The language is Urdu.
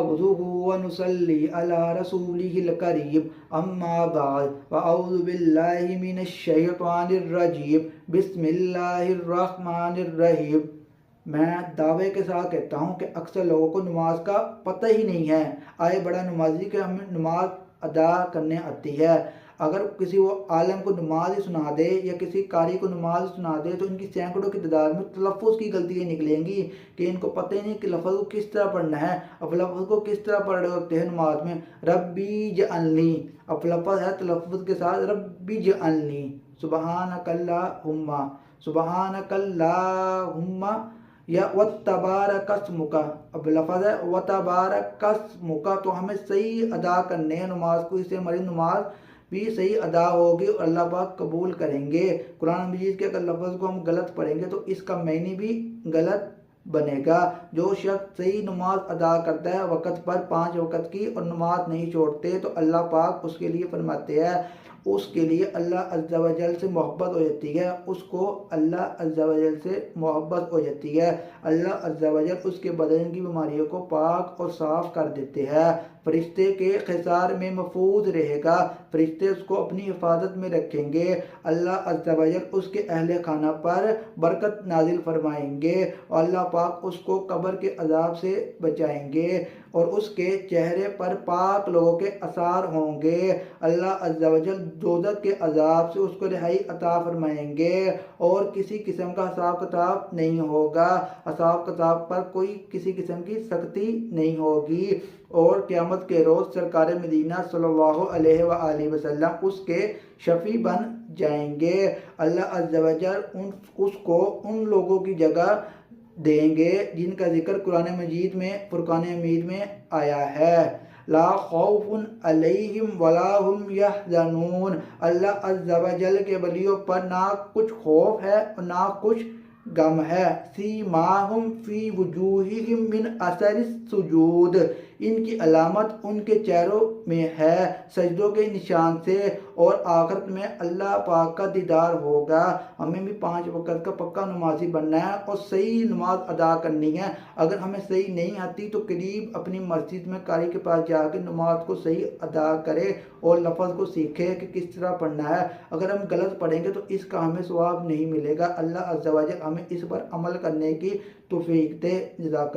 نعبده ونصلي على رسوله الكريم أما بعد فأعوذ بالله من الشيطان الرجيم بسم اللہ الرحمن الرحیم۔ میں دعوے کے ساتھ کہتا ہوں کہ اکثر لوگوں کو نماز کا پتہ ہی نہیں ہے۔ آئے بڑا نمازی کہ ہمیں نماز ادا کرنے آتی ہے۔ اگر کسی وہ عالم کو نماز ہی سنا دے یا کسی قاری کو نماز سنا دے تو ان کی سینکڑوں کی تعداد میں تلفظ کی غلطیاں نکلیں گی کہ ان کو پتہ ہی نہیں کہ لفظ کو کس طرح پڑھنا ہے۔ اب لفظ کو کس طرح پڑھ رہے ہوتے ہیں نماز میں، ربی جعلنی، اب لفظ ہے تلفظ کے ساتھ ربی جعلنی، سبحانک اللہم، سبحانک اللہم، یا وتبارک اسمک، اب لفظ ہے وتبارک اسمک، تو ہمیں صحیح ادا کرنے ہیں نماز کو، اس سے ہماری نماز بھی صحیح ادا ہوگی اور اللہ پاک قبول کریں گے۔ قرآن مجید کے اگر لفظ کو ہم غلط پڑھیں گے تو اس کا معنی بھی غلط بنے گا۔ جو شخص صحیح نماز ادا کرتا ہے وقت پر 5 وقت کی اور نماز نہیں چھوڑتے تو اللہ پاک اس کے لیے فرماتے ہیں اس کے لیے اللہ عز و جل سے محبت ہو جاتی ہے، اس کو اللہ عز و جل سے محبت ہو جاتی ہے۔ اللہ عز و جل اس کے بدن کی بیماریوں کو پاک اور صاف کر دیتے ہیں، فرشتے کے خسار میں محفوظ رہے گا، فرشتے اس کو اپنی حفاظت میں رکھیں گے، اللہ عز و جل اس کے اہل خانہ پر برکت نازل فرمائیں گے اور اللہ پاک اس کو قبر کے عذاب سے بچائیں گے اور اس کے چہرے پر پاک لوگوں کے اثار ہوں گے۔ اللہ عز و جل دوزخ کے عذاب سے اس کو رہائی عطا فرمائیں گے اور کسی قسم کا حساب کتاب نہیں ہوگا، حساب کتاب پر کوئی کسی قسم کی سختی نہیں ہوگی، اور قیامت کے روز سرکار مدینہ صلی اللہ علیہ وآلہ وسلم اس کے شفیع بن جائیں گے۔ اللہ عز و جل اس کو ان لوگوں کی جگہ دیں گے جن کا ذکر قرآن مجید میں فرقان حمید میں آیا ہے، لا خوف علیہم ولا هم یحزنون، اللہ عز و جل کے ولیوں پر نہ کچھ خوف ہے اور نہ کچھ غم ہے، سیماہم فی وجوہہم من اثر السجود، ان کی علامت ان کے چہروں میں ہے سجدوں کے نشان سے، اور آخرت میں اللہ پاک کا دیدار ہوگا۔ ہمیں بھی 5 وقت کا پکا نمازی بننا ہے اور صحیح نماز ادا کرنی ہے۔ اگر ہمیں صحیح نہیں آتی تو قریب اپنی مسجد میں قاری کے پاس جا کے نماز کو صحیح ادا کرے اور لفظ کو سیکھے کہ کس طرح پڑھنا ہے۔ اگر ہم غلط پڑھیں گے تو اس کا ہمیں ثواب نہیں ملے گا۔ اللہ عز و جل ہمیں اس پر عمل کرنے کی توفیق دے۔ جزاک اللہ۔